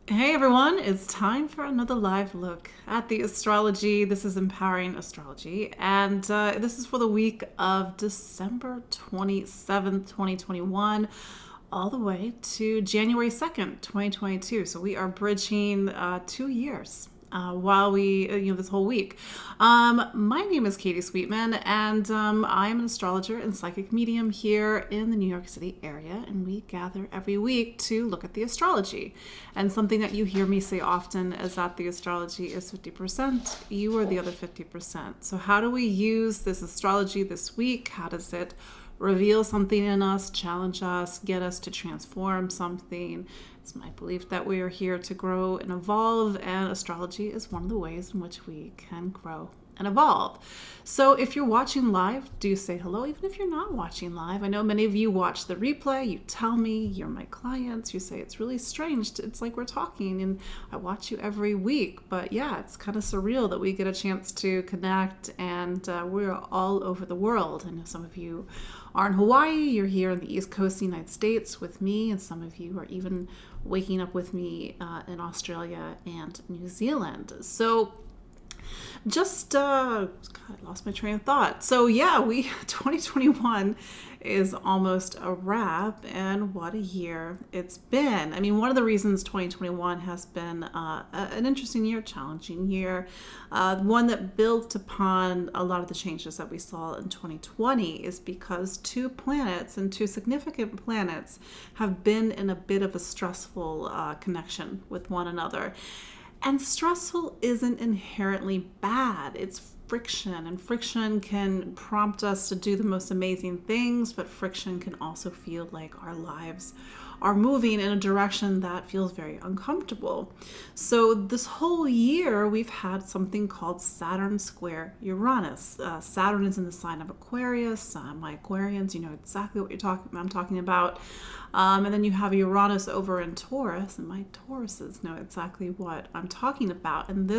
Hey everyone, it's time for another live look at the astrology. This is Empowering Astrology, and this is for the week of December 27th, 2021, all the way to January 2nd, 2022. So we are bridging 2 years. While we, this whole week. My name is Katie Sweetman, and I am an astrologer and psychic medium here in the New York City area. And we gather every week to look at the astrology. And something that you hear me say often is that the astrology is 50%, you are the other 50%. So, how do we use this astrology this week? How does it reveal something in us, challenge us, get us to transform something? It's my belief that we are here to grow and evolve, and astrology is one of the ways in which we can grow and evolve. So if you're watching live, do say hello, even if you're not watching live. I know many of you watch the replay. You tell me you're my clients. You say it's really strange. It's like we're talking, and I watch you every week. But yeah, it's kind of surreal that we get a chance to connect, and we're all over the world. I know some of you are in Hawaii. You're here on the East Coast of the United States with me, and some of you are even waking up with me in Australia and New Zealand. So God, I lost my train of thought. So yeah, 2021 is almost a wrap, and what a year it's been. I mean, one of the reasons 2021 has been an interesting year, challenging year, one that built upon a lot of the changes that we saw in 2020 is because two planets and two significant planets have been in a bit of a stressful connection with one another. And stressful isn't inherently bad. It's friction, and friction can prompt us to do the most amazing things, but friction can also feel like our lives are moving in a direction that feels very uncomfortable. So this whole year we've had something called Saturn square Uranus. Saturn is in the sign of Aquarius. My Aquarians, you know exactly what I'm talking about. And then you have Uranus over in Taurus, and my Tauruses know exactly what I'm talking about. And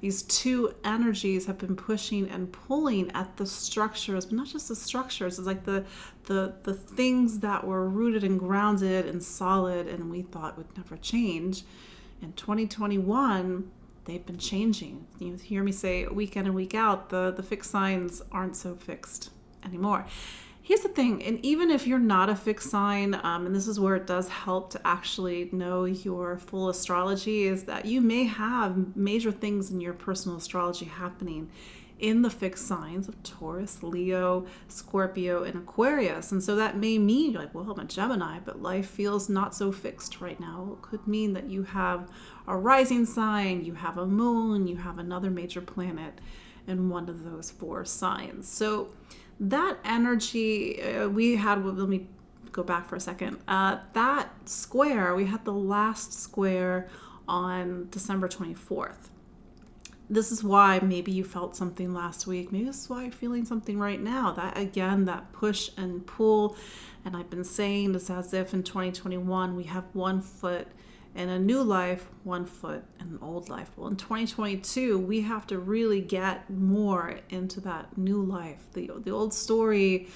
these two energies have been pushing and pulling at the structures, but not just the structures. It's like the things that were rooted and grounded and solid, and we thought would never change. In 2021, they've been changing. You hear me say week in and week out, the fixed signs aren't so fixed anymore. Here's the thing, and even if you're not a fixed sign, and this is where it does help to actually know your full astrology, is that you may have major things in your personal astrology happening in the fixed signs of Taurus, Leo, Scorpio, and Aquarius. And so that may mean you're like, well, I'm a Gemini, but life feels not so fixed right now. It could mean that you have a rising sign, you have a moon, you have another major planet in one of those four signs. So that energy we had, let me go back for a second. That square, we had the last square on December 24th. This is why maybe you felt something last week. Maybe this is why you're feeling something right now. That again, that push and pull. And I've been saying it's as if in 2021 we have one foot in a new life, one foot in an old life. Well, in 2022, we have to really get more into that new life. The old story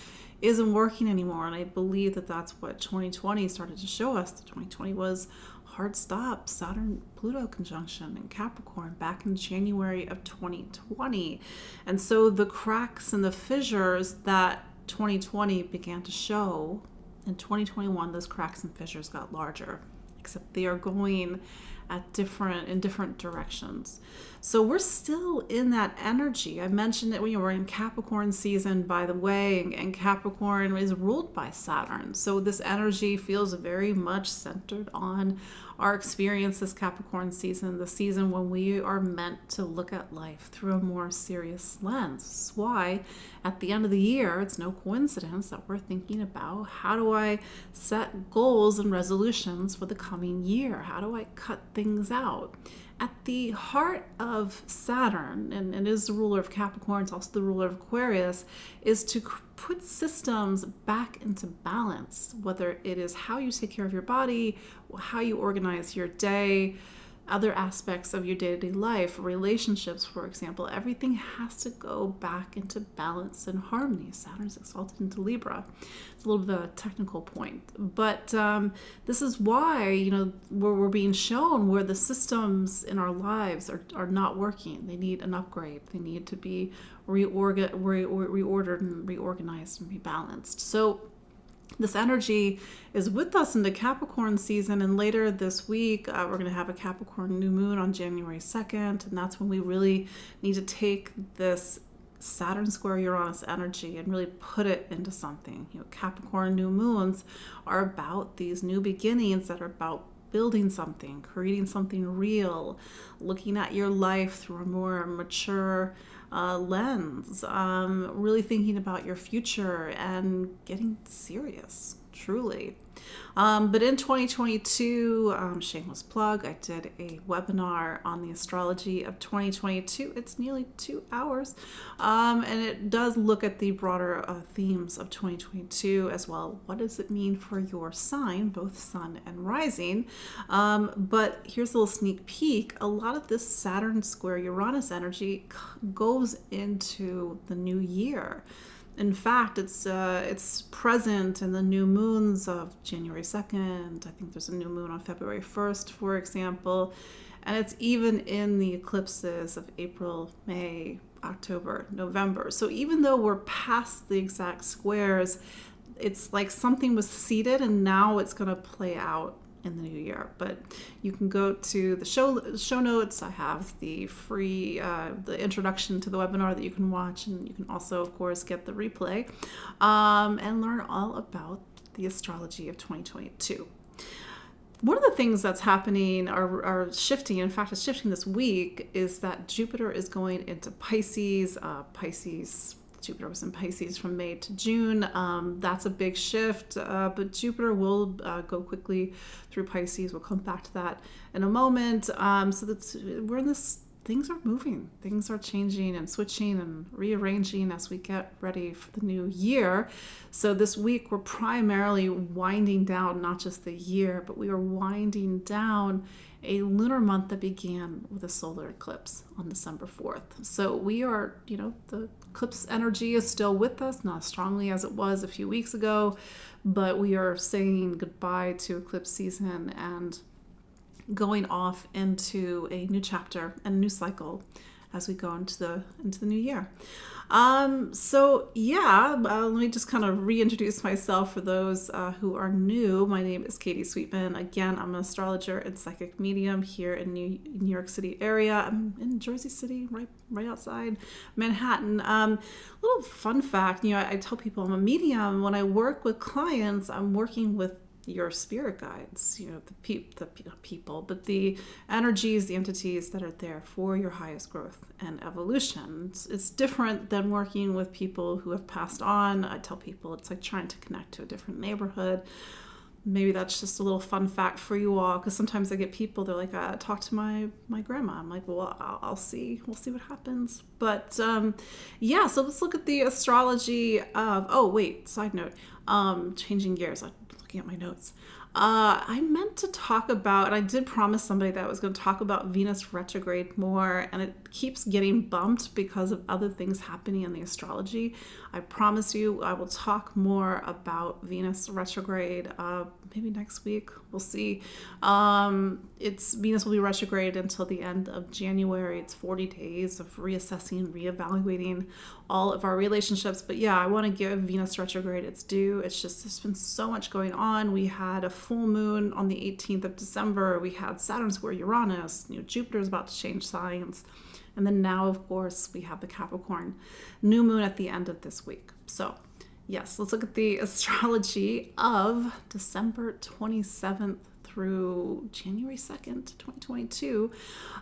isn't working anymore, and I believe that that's what 2020 started to show us. 2020 was hard stop, Saturn-Pluto conjunction in Capricorn back in January of 2020. And so the cracks and the fissures that 2020 began to show, in 2021, those cracks and fissures got larger, except they are going in different directions. So we're still in that energy. I mentioned that we're in Capricorn season, by the way, and Capricorn is ruled by Saturn. So this energy feels very much centered on our experience this Capricorn season, the season when we are meant to look at life through a more serious lens. This is why at the end of the year, it's no coincidence that we're thinking about how do I set goals and resolutions for the coming year? How do I cut things out? At the heart of Saturn, and it is the ruler of Capricorn, it's also the ruler of Aquarius, is to put systems back into balance, whether it is how you take care of your body, how you organize your day, other aspects of your day-to-day life, relationships, for example, everything has to go back into balance and harmony. Saturn's exalted into Libra. It's a little bit of a technical point, but this is why, we're being shown where the systems in our lives are not working. They need an upgrade. They need to be reordered and reorganized and rebalanced. So this energy is with us in the Capricorn season, and later this week we're going to have a Capricorn new moon on January 2nd, and that's when we really need to take this Saturn square Uranus energy and really put it into something. Capricorn new moons are about these new beginnings that are about building something, creating something real, looking at your life through a more mature lens, really thinking about your future and getting serious, truly. But in 2022, shameless plug, I did a webinar on the astrology of 2022. It's nearly 2 hours, and it does look at the broader themes of 2022 as well. What does it mean for your sign, both sun and rising? But here's a little sneak peek. A lot of this Saturn square Uranus energy goes into the new year. In fact, it's present in the new moons of January 2nd. I think there's a new moon on February 1st, for example. And it's even in the eclipses of April, May, October, November. So even though we're past the exact squares, it's like something was seeded and now it's going to play out in the new year. But you can go to the show notes. I have the free the introduction to the webinar that you can watch, and you can also, of course, get the replay and learn all about the astrology of 2022. One of the things that's happening are shifting, in fact it's shifting this week, is that Jupiter is going into Pisces. Jupiter was in Pisces from May to June. That's a big shift, but Jupiter will go quickly through Pisces. We'll come back to that in a moment. So we're in this, things are moving, things are changing and switching and rearranging as we get ready for the new year. So this week we're primarily winding down not just the year, but we are winding down a lunar month that began with a solar eclipse on December 4th. So we are, the eclipse energy is still with us, not as strongly as it was a few weeks ago, but we are saying goodbye to eclipse season and going off into a new chapter and a new cycle as we go into the new year. Let me just kind of reintroduce myself for those who are new. My name is Katie Sweetman. Again, I'm an astrologer and psychic medium here in New York City area. I'm in Jersey City, right outside Manhattan. Little fun fact, I tell people I'm a medium. When I work with clients, I'm working with your spirit guides, the people, but the energies, the entities that are there for your highest growth and evolution. It's different than working with people who have passed on. I tell people it's like trying to connect to a different neighborhood. Maybe that's just a little fun fact for you all, because sometimes I get people, they're like, talk to my grandma. I'm like, well, I'll see. We'll see what happens. But so let's look at the astrology of, side note, changing gears. Looking at my notes. I meant to talk about, and I did promise somebody that I was going to talk about Venus retrograde more, and it keeps getting bumped because of other things happening in the astrology. I promise you I will talk more about Venus retrograde maybe next week. We'll see. Venus will be retrograde until the end of January. It's 40 days of reassessing, reevaluating all of our relationships. But yeah, I want to give Venus retrograde its due. It's just, there's been so much going on. We had a full moon on the 18th of December. We had Saturn square Uranus. Jupiter is about to change signs. And then now, of course, we have the Capricorn new moon at the end of this week. So yes, let's look at the astrology of December 27th through January 2nd, 2022.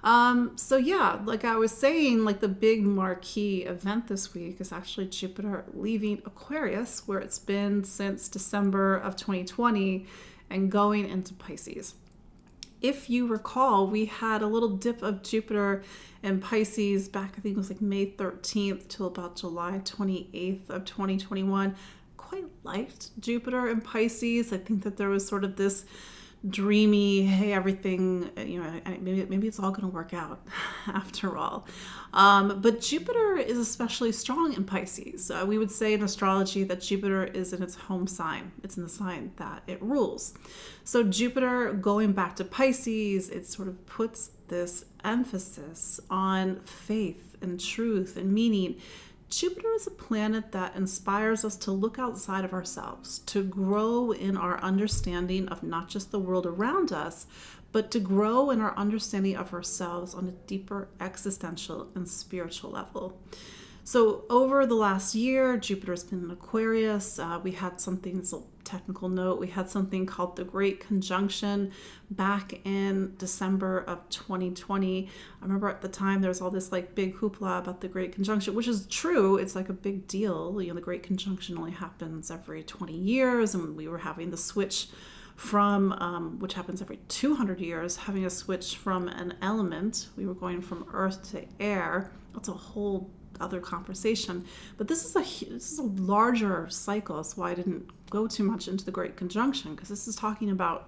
Like I was saying, like the big marquee event this week is actually Jupiter leaving Aquarius, where it's been since December of 2020, and going into Pisces. If you recall, we had a little dip of Jupiter in Pisces back, I think it was like May 13th till about July 28th of 2021. Quite liked Jupiter in Pisces. I think that there was sort of this dreamy, hey, everything, maybe it's all going to work out after all. But Jupiter is especially strong in Pisces. We would say in astrology that Jupiter is in its home sign. It's in the sign that it rules. So Jupiter going back to Pisces, it sort of puts this emphasis on faith and truth and meaning. Jupiter is a planet that inspires us to look outside of ourselves, to grow in our understanding of not just the world around us, but to grow in our understanding of ourselves on a deeper existential and spiritual level. So over the last year, Jupiter's been in Aquarius. We had something, it's a technical note, we had something called the Great Conjunction back in December of 2020. I remember at the time there was all this like big hoopla about the Great Conjunction, which is true. It's like a big deal. The Great Conjunction only happens every 20 years, and we were having the switch from, which happens every 200 years, having a switch from an element. We were going from earth to air. That's a whole other conversation, but this is a larger cycle. That's why I didn't go too much into the Great Conjunction, because this is talking about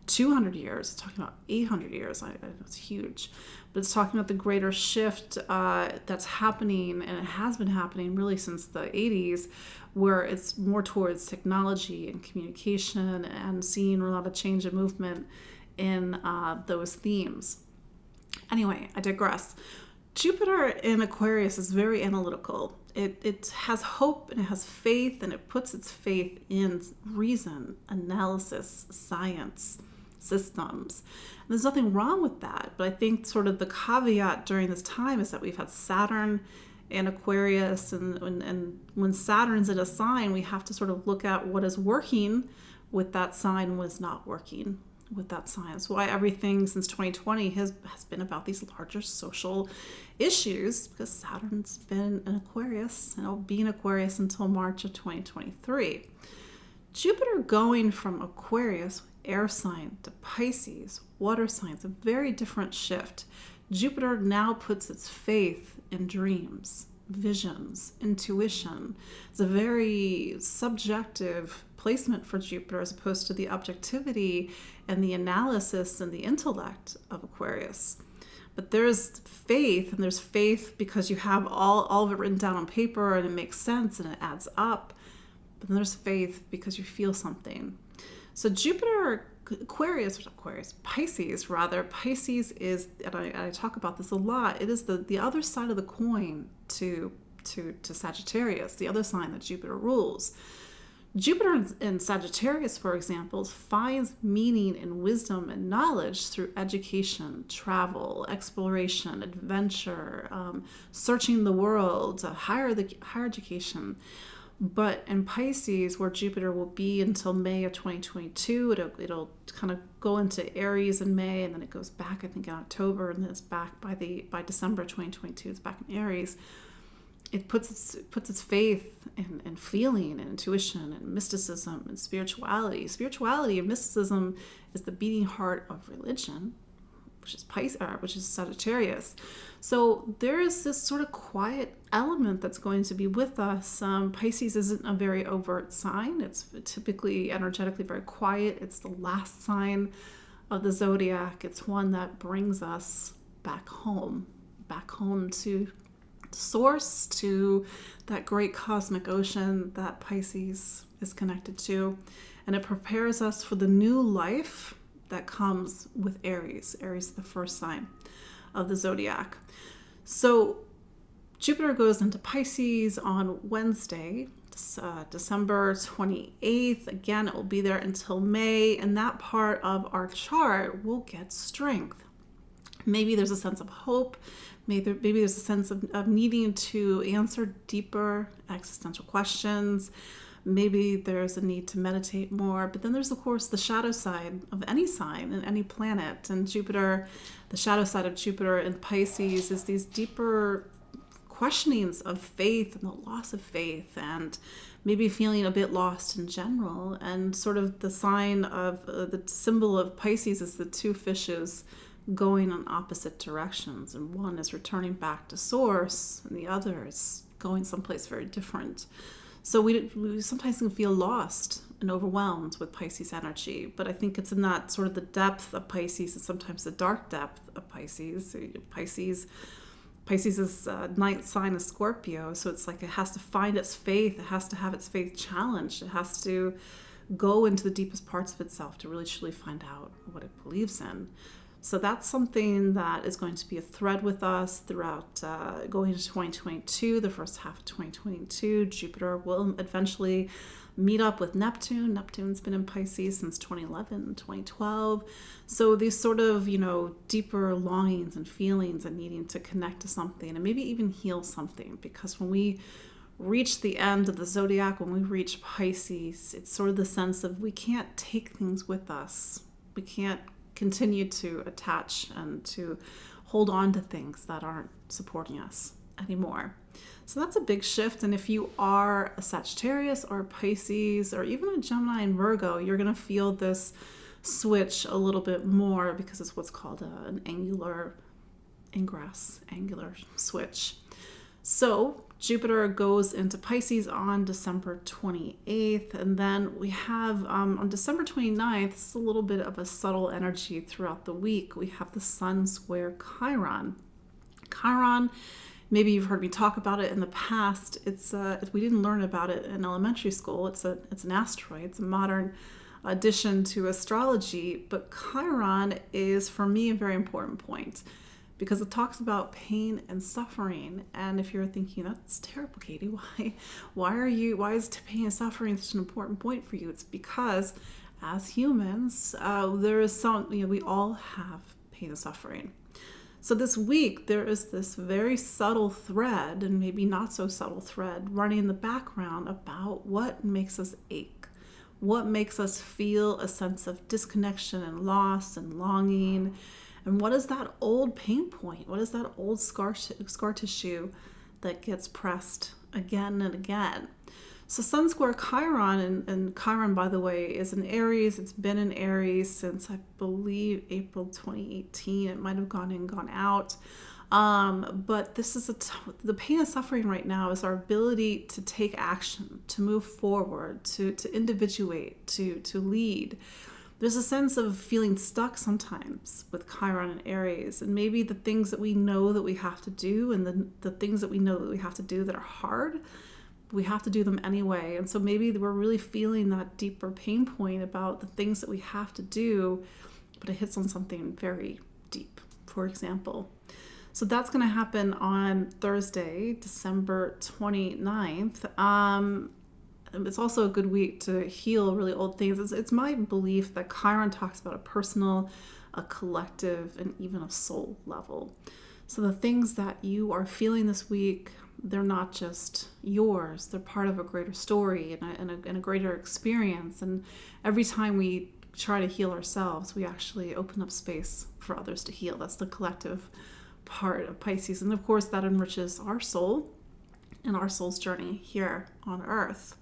200 years, it's talking about 800 years. It's huge, but it's talking about the greater shift that's happening, and it has been happening really since the 80s, where it's more towards technology and communication, and seeing a lot of change and movement in those themes. Anyway, I digress. Jupiter in Aquarius is very analytical. It has hope and it has faith, and it puts its faith in reason, analysis, science, systems. And there's nothing wrong with that. But I think sort of the caveat during this time is that we've had Saturn in Aquarius, and when Saturn's in a sign, we have to sort of look at what is working with that sign, what is not working with that sign. So why everything since 2020 has been about these larger social issues, because Saturn's been in Aquarius, and it'll be in Aquarius until March of 2023. Jupiter going from Aquarius, air sign, to Pisces, water signs, a very different shift. Jupiter now puts its faith in dreams, visions, intuition. It's a very subjective placement for Jupiter, as opposed to the objectivity and the analysis and the intellect of Aquarius. But there's faith, and there's faith because you have all of it written down on paper, and it makes sense and it adds up. But then there's faith because you feel something. So Jupiter, Pisces rather. Pisces is, and I talk about this a lot, it is the other side of the coin to Sagittarius, the other sign that Jupiter rules. Jupiter in Sagittarius, for example, finds meaning and wisdom and knowledge through education, travel, exploration, adventure, searching the world, higher education. But in Pisces, where Jupiter will be until May of 2022, it'll kind of go into Aries in May, and then it goes back, I think, in October, and then it's back by December 2022. It's back in Aries. It puts its faith in feeling and intuition and mysticism and spirituality. Spirituality and mysticism is the beating heart of religion, which is Sagittarius. So there is this sort of quiet element that's going to be with us. Pisces isn't a very overt sign. It's typically energetically very quiet. It's the last sign of the zodiac. It's one that brings us back home to source, to that great cosmic ocean that Pisces is connected to. And it prepares us for the new life that comes with Aries. Aries is the first sign of the zodiac. So Jupiter goes into Pisces on Wednesday, December 28th. Again, it will be there until May, and that part of our chart will get strength. Maybe there's a sense of hope. Maybe there's a sense of needing to answer deeper existential questions. Maybe there's a need to meditate more. But then there's, of course, the shadow side of any sign and any planet. And Jupiter, the shadow side of Jupiter in Pisces is these deeper questionings of faith and the loss of faith, and maybe feeling a bit lost in general. And sort of the sign of the symbol of Pisces is the two fishes going in opposite directions, and one is returning back to source and the other is going someplace very different. So we sometimes can feel lost and overwhelmed with Pisces energy, but I think it's in that sort of the depth of Pisces and sometimes the dark depth of Pisces. Pisces is ninth sign of Scorpio, so it's like it has to find its faith. It has to have its faith challenged. It has to go into the deepest parts of itself to really truly find out what it believes in. So that's something that is going to be a thread with us throughout going into 2022, the first half of 2022. Jupiter will eventually meet up with Neptune. Neptune's been in Pisces since 2011, 2012. So these sort of, deeper longings and feelings and needing to connect to something and maybe even heal something. Because when we reach the end of the zodiac, when we reach Pisces, it's sort of the sense of we can't take things with us. We can't continue to attach and to hold on to things that aren't supporting us anymore. So that's a big shift. And if you are a Sagittarius or a Pisces or even a Gemini and Virgo, you're going to feel this switch a little bit more because it's what's called an angular switch. So Jupiter goes into Pisces on December 28th, and then we have on December 29th, it's a little bit of a subtle energy throughout the week. We have the Sun square Chiron. Chiron, maybe you've heard me talk about it in the past. It's we didn't learn about it in elementary school. It's an asteroid. It's a modern addition to astrology, but Chiron is for me a very important point, because it talks about pain and suffering. And if you're thinking, that's terrible, Katie, why is pain and suffering such an important point for you? It's because as humans, there is we all have pain and suffering. So this week, there is this very subtle thread, and maybe not so subtle thread, running in the background about what makes us ache, what makes us feel a sense of disconnection and loss and longing. And what is that old pain point? What is that old scar tissue that gets pressed again and again? So Sun square Chiron, and Chiron, by the way, is in Aries. It's been in Aries since, I believe, April 2018. It might have gone in, gone out. But this is the pain and suffering right now is our ability to take action, to move forward, to individuate, to lead. There's a sense of feeling stuck sometimes with Chiron and Aries, and maybe the things that we know that we have to do and the things that we know that we have to do that are hard, we have to do them anyway. And so maybe we're really feeling that deeper pain point about the things that we have to do, but it hits on something very deep, for example. So that's going to happen on Thursday, December 29th. It's also a good week to heal really old things. It's my belief that Chiron talks about a personal, a collective, and even a soul level. So the things that you are feeling this week, they're not just yours. They're part of a greater story and a greater experience. And every time we try to heal ourselves, we actually open up space for others to heal. That's the collective part of Pisces. And of course, that enriches our soul and our soul's journey here on Earth.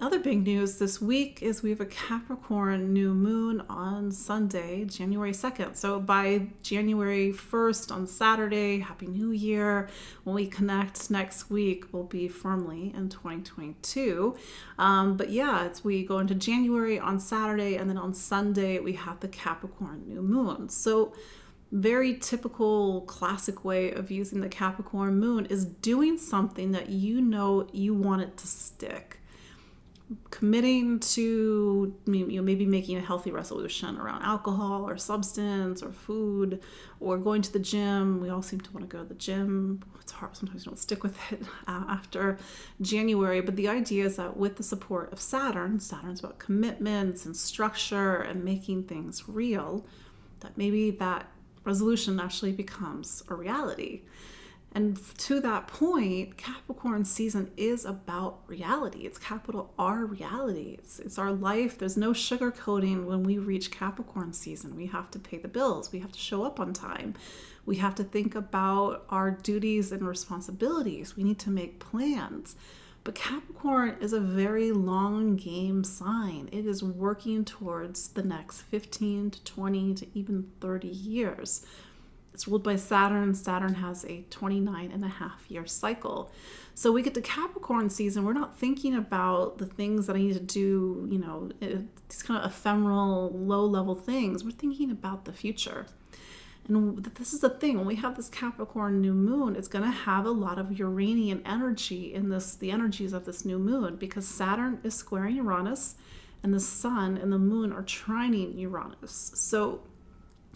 Other big news this week is we have a Capricorn new moon on Sunday, January 2nd. So by January 1st on Saturday, Happy New Year. When we connect next week, we'll be firmly in 2022. But yeah, we go into January on Saturday, and then on Sunday, we have the Capricorn new moon. So very typical classic way of using the Capricorn moon is doing something that you know you want it to stick. Committing to maybe making a healthy resolution around alcohol or substance or food, or going to the gym. We all seem to want to go to the gym. It's hard. Sometimes you don't stick with it after January. But the idea is that with the support of Saturn's about commitments and structure and making things real, that maybe that resolution actually becomes a reality. And to that point, Capricorn season is about reality. It's capital R reality. It's our life. There's no sugarcoating when we reach Capricorn season. We have to pay the bills. We have to show up on time. We have to think about our duties and responsibilities. We need to make plans. But Capricorn is a very long game sign. It is working towards the next 15 to 20 to even 30 years. It's ruled by Saturn. Saturn has a 29.5-year cycle. So we get to Capricorn season, we're not thinking about the things that I need to do, these kind of ephemeral, low-level things. We're thinking about the future. And this is the thing, when we have this Capricorn new moon, it's going to have a lot of Uranian energy in the energies of this new moon, because Saturn is squaring Uranus, and the sun and the moon are trining Uranus. So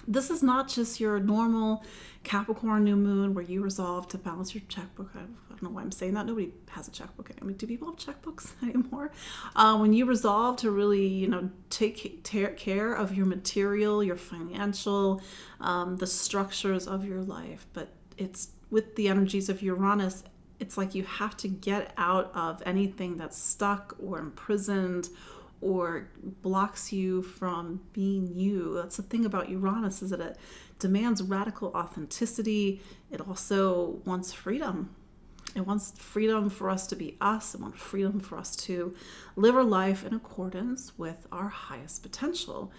this is not just your normal Capricorn new moon where you resolve to balance your checkbook. I don't know why I'm saying that. Nobody has a checkbook. I mean, do people have checkbooks anymore? When you resolve to really, take care of your material, your financial, the structures of your life. But it's with the energies of Uranus, it's like you have to get out of anything that's stuck or imprisoned or blocks you from being you. That's the thing about Uranus, is that it demands radical authenticity. It also wants freedom. It wants freedom for us to be us. It wants freedom for us to live our life in accordance with our highest potential.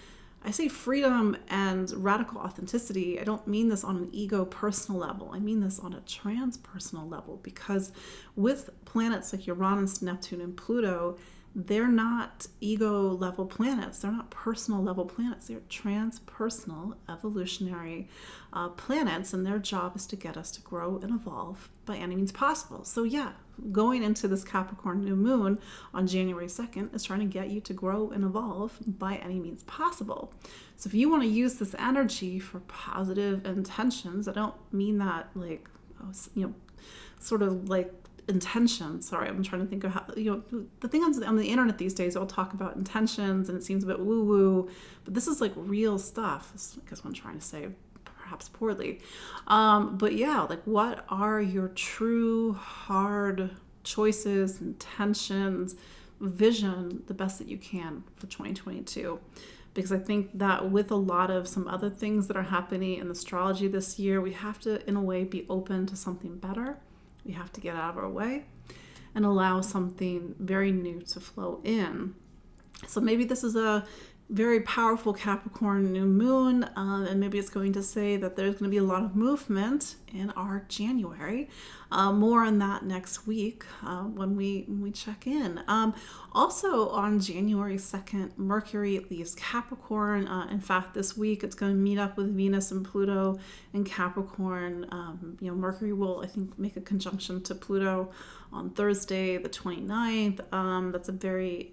I say freedom and radical authenticity. I don't mean this on an ego personal level. I mean this on a transpersonal level, because with planets like Uranus, Neptune, and Pluto, they're not ego level planets. They're not personal level planets. They're transpersonal evolutionary planets, and their job is to get us to grow and evolve by any means possible. So yeah, going into this Capricorn new moon on January 2nd is trying to get you to grow and evolve by any means possible. So if you want to use this energy for positive intentions, I don't mean that like, sort of like intention. Sorry, I'm trying to think of how, the thing on the internet these days, they'll talk about intentions and it seems a bit woo-woo, but this is like real stuff. This, I guess what I'm trying to say, perhaps poorly. But yeah, like what are your true hard choices, intentions, vision, the best that you can for 2022? Because I think that with a lot of some other things that are happening in astrology this year, we have to, in a way, be open to something better. We have to get out of our way and allow something very new to flow in. So maybe this is a very powerful Capricorn new moon, and maybe it's going to say that there's going to be a lot of movement in our January. More on that next week when we check in. Also on January 2nd, Mercury leaves Capricorn. In fact, this week it's going to meet up with Venus and Pluto in Capricorn. Mercury will, I think, make a conjunction to Pluto on Thursday, the 29th. That's a very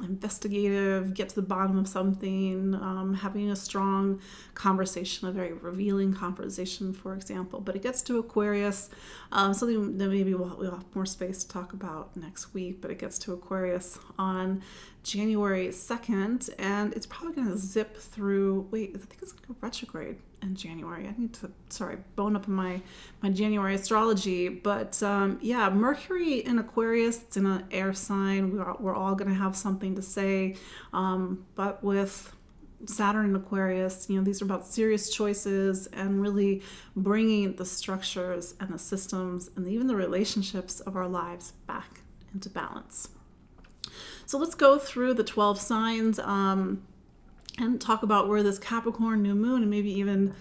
investigative, get to the bottom of something, having a strong conversation, a very revealing conversation, for example. But it gets to Aquarius, something that maybe we'll have more space to talk about next week, but it gets to Aquarius on January 2nd, and it's probably going to zip through, I think it's going to go retrograde in January. I need to, bone up in my January astrology, but Mercury in Aquarius, it's in an air sign. We're all going to have something to say, but with Saturn in Aquarius, these are about serious choices and really bringing the structures and the systems and even the relationships of our lives back into balance. So let's go through the 12 signs and talk about where this Capricorn new moon, and maybe even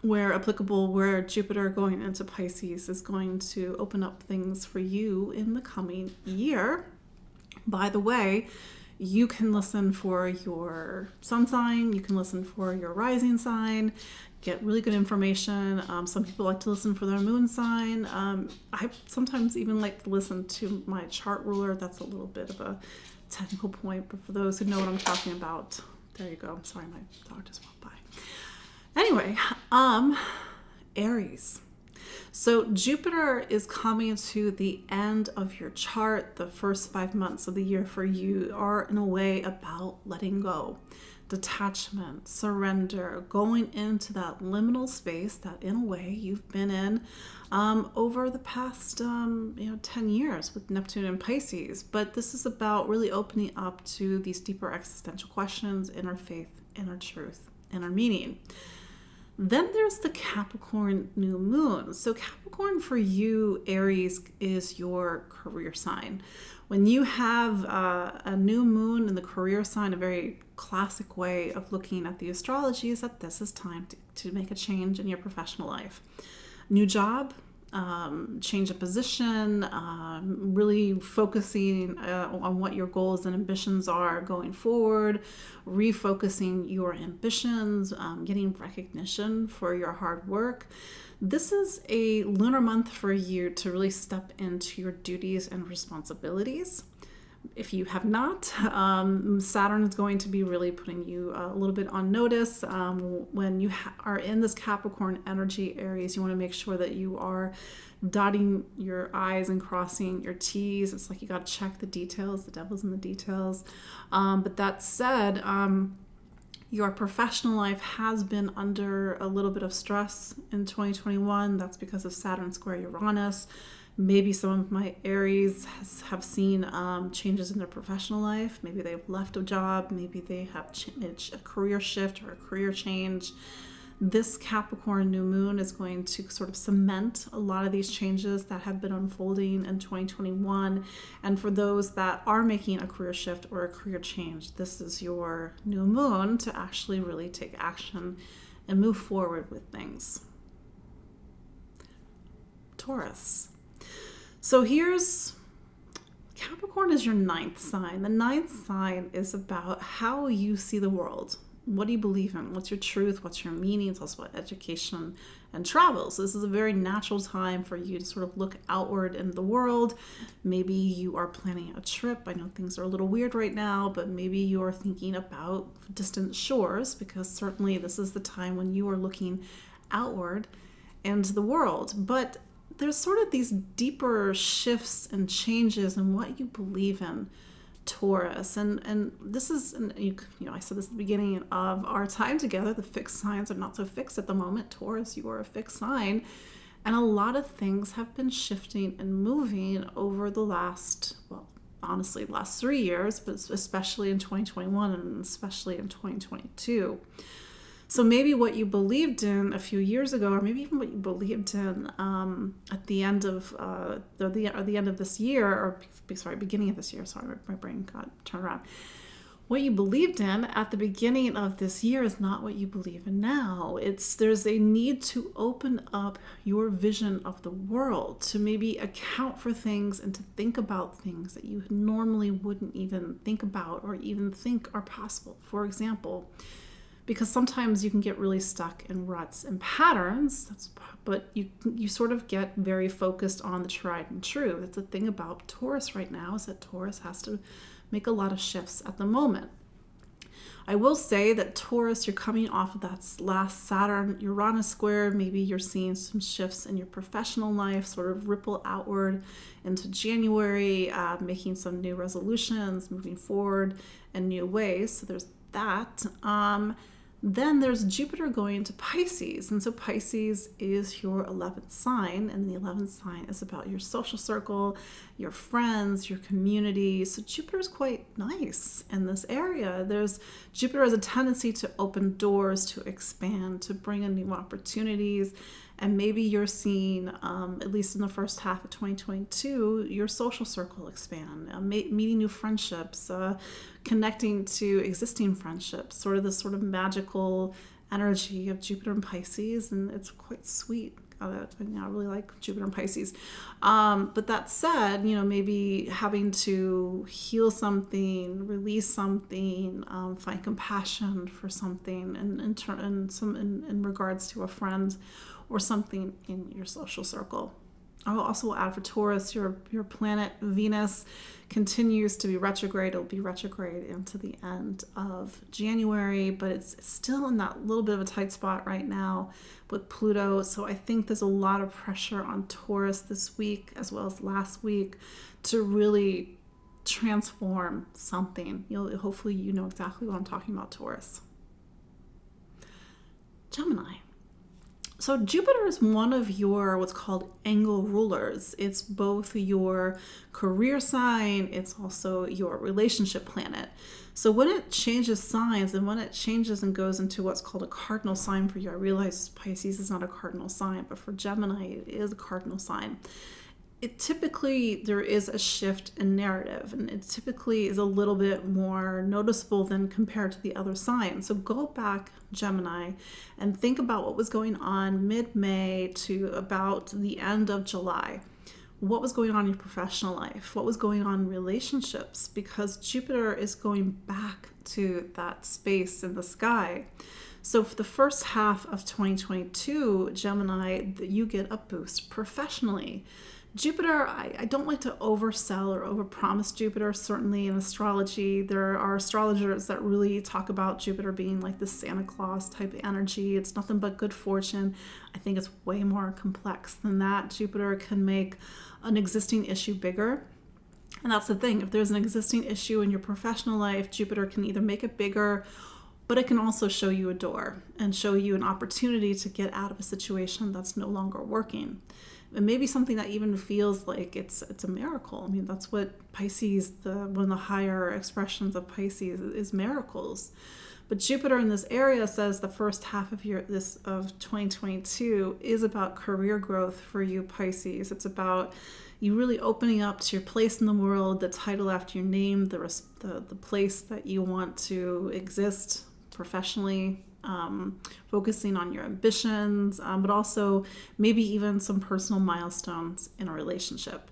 where applicable, where Jupiter going into Pisces is going to open up things for you in the coming year. By the way, you can listen for your sun sign, you can listen for your rising sign, get really good information. Some people like to listen for their moon sign. I sometimes even like to listen to my chart ruler. That's a little bit of a technical point, but for those who know what I'm talking about, there you go. Sorry, my dog just walked by. Anyway, Aries. So Jupiter is coming to the end of your chart. The first 5 months of the year for you are in a way about letting go, detachment, surrender, going into that liminal space that in a way you've been in over the past 10 years with Neptune and Pisces. But this is about really opening up to these deeper existential questions, inner faith, inner truth, inner meaning. Then there's the Capricorn new moon. So Capricorn for you, Aries, is your career sign. When you have a new moon in the career sign, a very classic way of looking at the astrology is that this is time to make a change in your professional life. New job, change of position, really focusing on what your goals and ambitions are going forward, refocusing your ambitions, getting recognition for your hard work. This is a lunar month for you to really step into your duties and responsibilities. If you have not, Saturn is going to be really putting you a little bit on notice. When you are in this Capricorn energy, Aries, you want to make sure that you are dotting your I's and crossing your T's. It's like you got to check the details. The devil's in the details. But that said, your professional life has been under a little bit of stress in 2021. That's because of Saturn square Uranus. Maybe some of my Aries have seen changes in their professional life. Maybe they've left a job. Maybe they have a career shift or a career change. This Capricorn new moon is going to sort of cement a lot of these changes that have been unfolding in 2021. And for those that are making a career shift or a career change, this is your new moon to actually really take action and move forward with things. Taurus. So here's Capricorn is your ninth sign. The ninth sign is about how you see the world. What do you believe in? What's your truth? What's your meaning? It's also about education and travel. So this is a very natural time for you to sort of look outward in the world. Maybe you are planning a trip. I know things are a little weird right now, but maybe you are thinking about distant shores, because certainly this is the time when you are looking outward into the world. But there's sort of these deeper shifts and changes in what you believe in, Taurus. And this is, I said this at the beginning of our time together, the fixed signs are not so fixed at the moment. Taurus, you are a fixed sign. And a lot of things have been shifting and moving over the last 3 years, but especially in 2021 and especially in 2022. So maybe what you believed in a few years ago, or maybe even what you believed in at the end of the end of this year, or beginning of this year. Sorry, my brain got turned around. What you believed in at the beginning of this year is not what you believe in now. There's a need to open up your vision of the world, to maybe account for things and to think about things that you normally wouldn't even think about or even think are possible. For example, because sometimes you can get really stuck in ruts and patterns, but you sort of get very focused on the tried and true. That's the thing about Taurus right now, is that Taurus has to make a lot of shifts at the moment. I will say that Taurus, you're coming off of that last Saturn-Uranus square. Maybe you're seeing some shifts in your professional life sort of ripple outward into January, making some new resolutions, moving forward in new ways. So there's that. Then there's Jupiter going to Pisces. And so Pisces is your 11th sign. And the 11th sign is about your social circle, your friends, your community. So Jupiter is quite nice in this area. Jupiter has a tendency to open doors, to expand, to bring in new opportunities. And maybe you're seeing, at least in the first half of 2022, your social circle expand, meeting new friendships, connecting to existing friendships, sort of this sort of magical energy of Jupiter and Pisces, and it's quite sweet. I really like Jupiter and Pisces. But that said, maybe having to heal something, release something, find compassion for something, in regards to a friend or something in your social circle. I'll also add for Taurus, your planet Venus continues to be retrograde. It'll be retrograde into the end of January, but it's still in that little bit of a tight spot right now with Pluto. So I think there's a lot of pressure on Taurus this week, as well as last week, to really transform something. Hopefully you know exactly what I'm talking about, Taurus. Gemini. So Jupiter is one of your what's called angle rulers. It's both your career sign, it's also your relationship planet. So when it changes signs and when it changes and goes into what's called a cardinal sign for you, I realize Pisces is not a cardinal sign, but for Gemini, it is a cardinal sign. It typically, there is a shift in narrative, and it typically is a little bit more noticeable than compared to the other signs. So go back, Gemini, and think about what was going on mid-May to about the end of July. What was going on in your professional life? What was going on in relationships? Because Jupiter is going back to that space in the sky. So for the first half of 2022, Gemini, you get a boost professionally. Jupiter, I don't like to oversell or overpromise Jupiter. Certainly in astrology, there are astrologers that really talk about Jupiter being like the Santa Claus type energy. It's nothing but good fortune. I think it's way more complex than that. Jupiter can make an existing issue bigger. And that's the thing. If there's an existing issue in your professional life, Jupiter can either make it bigger, but it can also show you a door and show you an opportunity to get out of a situation that's no longer working. And maybe something that even feels like it's a miracle. I mean, that's what Pisces, one of the higher expressions of Pisces is miracles. But Jupiter in this area says the first half of 2022 is about career growth for you, Pisces. It's about you really opening up to your place in the world, the title after your name, the place that you want to exist professionally, focusing on your ambitions, but also maybe even some personal milestones in a relationship.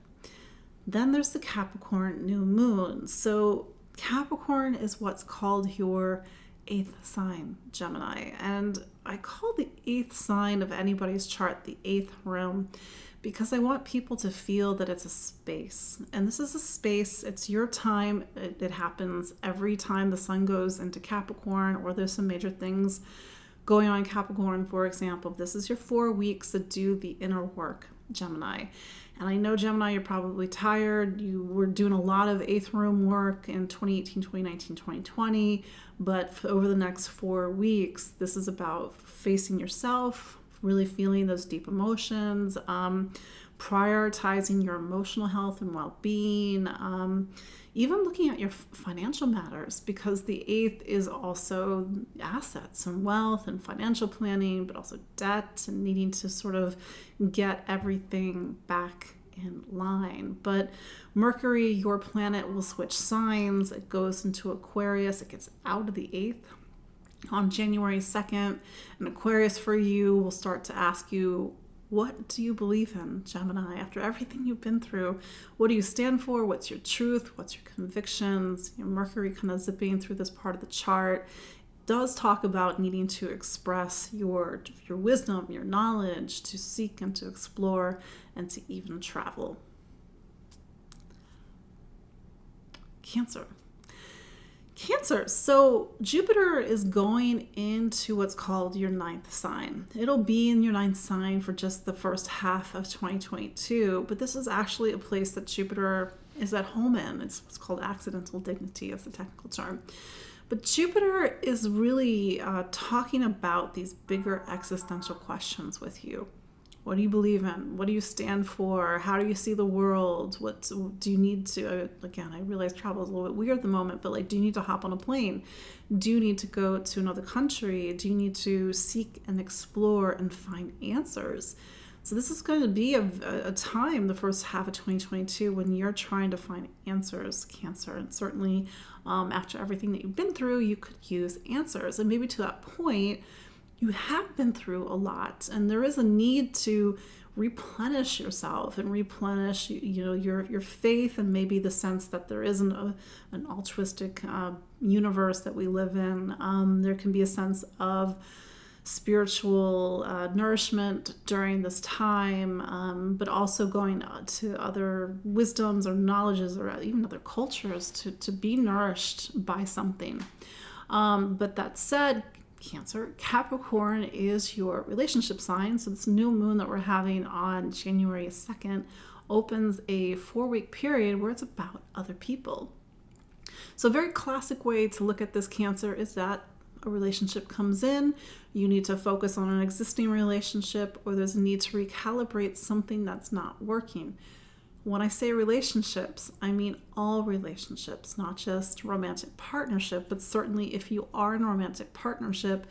Then there's the Capricorn new moon. So Capricorn is what's called your eighth sign, Gemini. And I call the eighth sign of anybody's chart the eighth room because I want people to feel that it's a space. And this is a space, it's your time. It happens every time the sun goes into Capricorn or there's some major things going on in Capricorn. For example, this is your 4 weeks to do the inner work, Gemini. And I know, Gemini, you're probably tired. You were doing a lot of eighth room work in 2018, 2019, 2020. But over the next 4 weeks, this is about facing yourself, really feeling those deep emotions, prioritizing your emotional health and well-being, even looking at your financial matters, because the eighth is also assets and wealth and financial planning, but also debt and needing to sort of get everything back in line. But Mercury, your planet, will switch signs. It goes into Aquarius. It gets out of the eighth on January 2nd. And Aquarius for you will start to ask you, what do you believe in, Gemini? After everything you've been through, what do you stand for? What's your truth? What's your convictions? Mercury kind of zipping through this part of the chart does talk about needing to express your wisdom, your knowledge, to seek and to explore and to even travel. Cancer. So Jupiter is going into what's called your ninth sign. It'll be in your ninth sign for just the first half of 2022, but this is actually a place that Jupiter is at home in. It's what's called accidental dignity, as a technical term. But Jupiter is really talking about these bigger existential questions with you. What do you believe in? What do you stand for? How do you see the world? What do you need to, again, I realize travel is a little bit weird at the moment, but like, do you need to hop on a plane? Do you need to go to another country? Do you need to seek and explore and find answers? So this is going to be a time, the first half of 2022, when you're trying to find answers, Cancer. And certainly after everything that you've been through, you could use answers. And maybe to that point, you have been through a lot, and there is a need to replenish yourself and replenish, your faith, and maybe the sense that there isn't an altruistic universe that we live in. There can be a sense of spiritual nourishment during this time, but also going to other wisdoms or knowledges or even other cultures to be nourished by something. But that said, Cancer, Capricorn is your relationship sign. So this new moon that we're having on January 2nd opens a 4-week period where it's about other people. So a very classic way to look at this, Cancer, is that a relationship comes in, you need to focus on an existing relationship, or there's a need to recalibrate something that's not working. When I say relationships, I mean all relationships, not just romantic partnership, but certainly if you are in a romantic partnership,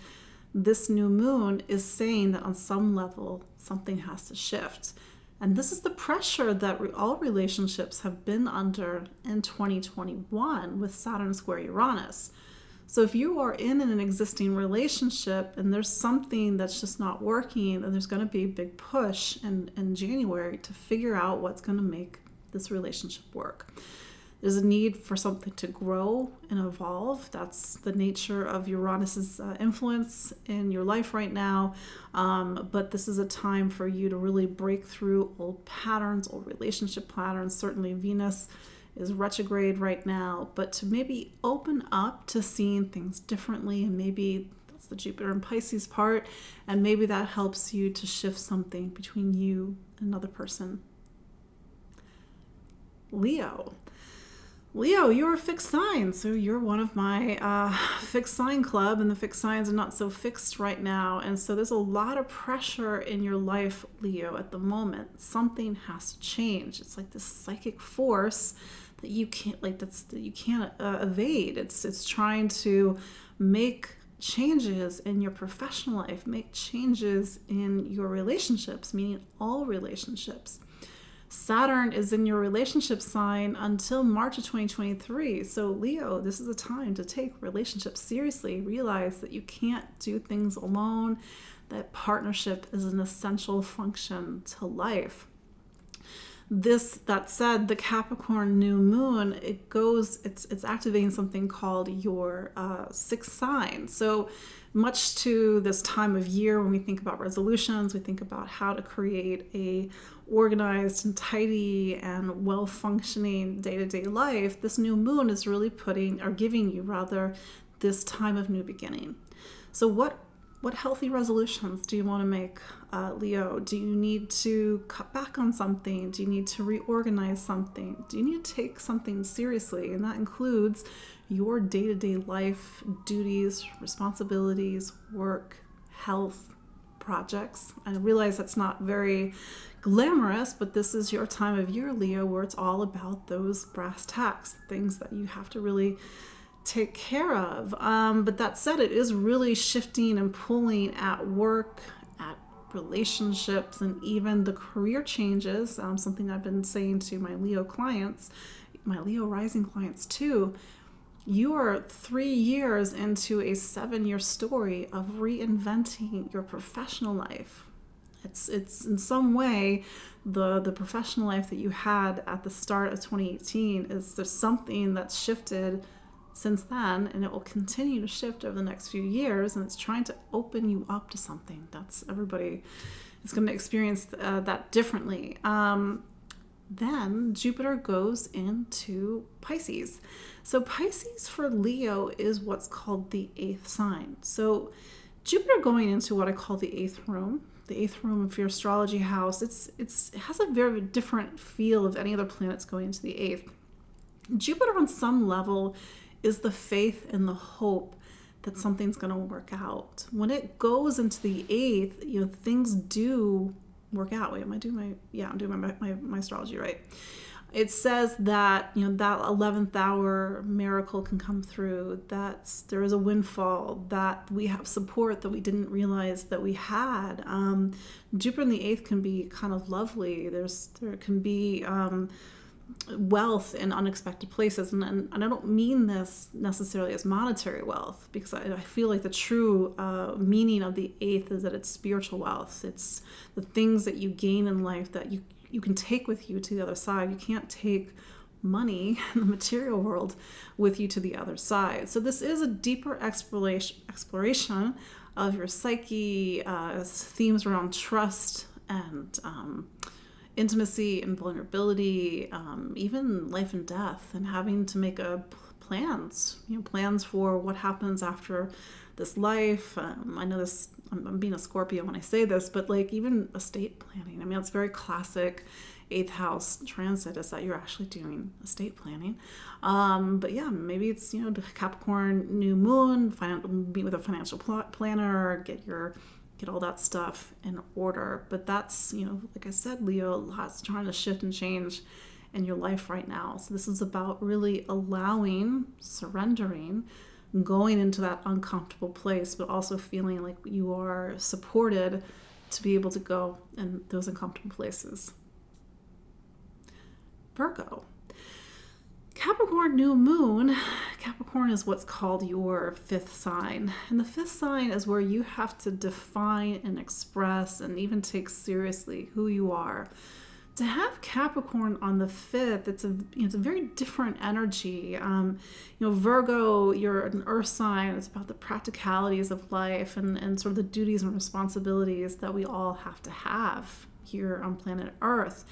this new moon is saying that on some level, something has to shift. And this is the pressure that all relationships have been under in 2021 with Saturn square Uranus. So if you are in an existing relationship and there's something that's just not working, and there's going to be a big push in January to figure out what's going to make this relationship work. There's a need for something to grow and evolve. That's the nature of Uranus's influence in your life right now. But this is a time for you to really break through old patterns, old relationship patterns. Certainly Venus is retrograde right now, but to maybe open up to seeing things differently, and maybe that's the Jupiter and Pisces part, and maybe that helps you to shift something between you and another person. Leo, you're a fixed sign, so you're one of my fixed sign club, and the fixed signs are not so fixed right now, and so there's a lot of pressure in your life, Leo, at the moment. Something has to change. It's like this psychic force that you can't evade. It's trying to make changes in your professional life, make changes in your relationships, meaning all relationships. Saturn is in your relationship sign until March of 2023. So Leo, this is a time to take relationships seriously. Realize that you can't do things alone, that partnership is an essential function to life. That said, the Capricorn new moon, it's activating something called your sixth sign. So much to this time of year, when we think about resolutions, we think about how to create a organized and tidy and well-functioning day-to-day life. This new moon is really giving you this time of new beginning. So what healthy resolutions do you want to make, Leo? Do you need to cut back on something? Do you need to reorganize something? Do you need to take something seriously? And that includes your day-to-day life duties, responsibilities, work, health, projects. I realize that's not very glamorous, but this is your time of year, Leo, where it's all about those brass tacks, things that you have to really take care of. But that said, it is really shifting and pulling at work, at relationships, and even the career changes. Something I've been saying to my Leo clients, my Leo rising clients too. You are 3 years into a 7-year story of reinventing your professional life. It's in some way the professional life that you had at the start of 2018 there's something that's shifted since then, and it will continue to shift over the next few years, and it's trying to open you up to something. That's everybody is going to experience that differently. Then Jupiter goes into Pisces. So Pisces for Leo is what's called the 8th sign. So Jupiter going into what I call the 8th room. The 8th room of your astrology house, it has a very different feel of any other planets going into the 8th. Jupiter on some level is the faith and the hope that something's going to work out. When it goes into the 8th, things do work out. Wait, I'm doing my astrology right. It says that, that 11th hour miracle can come through, that there is a windfall, that we have support that we didn't realize that we had. Jupiter in the 8th can be kind of lovely. There can be wealth in unexpected places. And I don't mean this necessarily as monetary wealth, because I feel like the true meaning of the 8th is that it's spiritual wealth. It's the things that you gain in life that you can take with you to the other side. You can't take money in the material world with you to the other side. So this is a deeper exploration of your psyche, themes around trust and intimacy and vulnerability, even life and death, and having to make plans for what happens after this life. I know this, I'm being a Scorpio when I say this, but like even estate planning. I mean, it's very classic 8th house transit is that you're actually doing estate planning. But yeah, maybe it's, the Capricorn new moon, meet with a financial planner, get all that stuff in order. But that's, like I said, Leo, lots trying to shift and change in your life right now. So this is about really allowing, surrendering, going into that uncomfortable place, but also feeling like you are supported to be able to go in those uncomfortable places. Virgo. Capricorn new moon. Capricorn is what's called your 5th sign. And the 5th sign is where you have to define and express and even take seriously who you are. To have Capricorn on the 5th, it's a very different energy. Virgo, you're an earth sign. It's about the practicalities of life and sort of the duties and responsibilities that we all have to have here on planet Earth.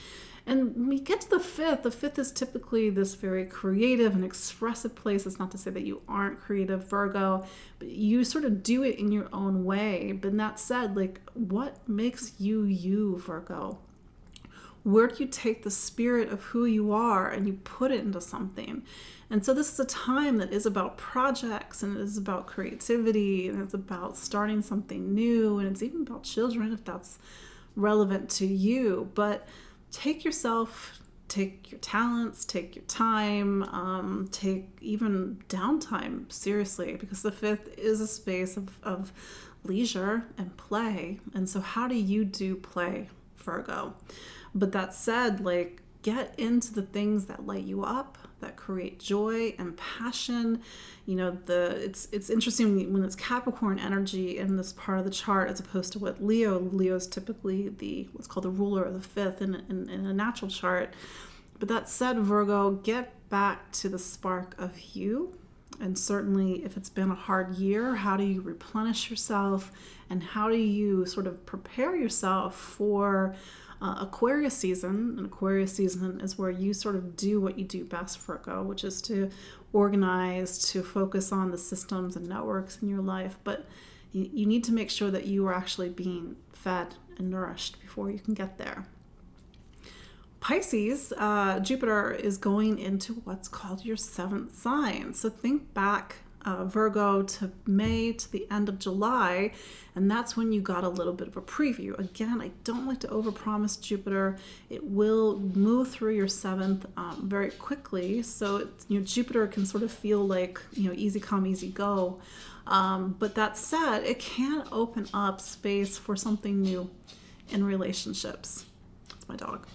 And when we get to the 5th is typically this very creative and expressive place. It's not to say that you aren't creative, Virgo, but you sort of do it in your own way. But that said, what makes you you, Virgo? Where do you take the spirit of who you are and you put it into something? And so this is a time that is about projects, and it is about creativity, and it's about starting something new, and it's even about children if that's relevant to you. But take yourself, take your talents, take your time, take even downtime seriously, because the 5th is a space of leisure and play. And so how do you do play, Virgo? But that said, get into the things that light you up, that create joy and passion. It's interesting when it's Capricorn energy in this part of the chart as opposed to what Leo's typically what's called the ruler of the 5th in a natural chart. But that said, Virgo, get back to the spark of you. And certainly if it's been a hard year, how do you replenish yourself, and how do you sort of prepare yourself for Aquarius season? And Aquarius season is where you sort of do what you do best, Virgo, which is to organize, to focus on the systems and networks in your life. But you need to make sure that you are actually being fed and nourished before you can get there. Pisces, Jupiter is going into what's called your 7th sign. So think back, Virgo, to May, to the end of July, and that's when you got a little bit of a preview. Again, I don't like to overpromise Jupiter. It will move through your 7th very quickly, so Jupiter can sort of feel like easy come, easy go. But that said, it can open up space for something new in relationships. That's my dog.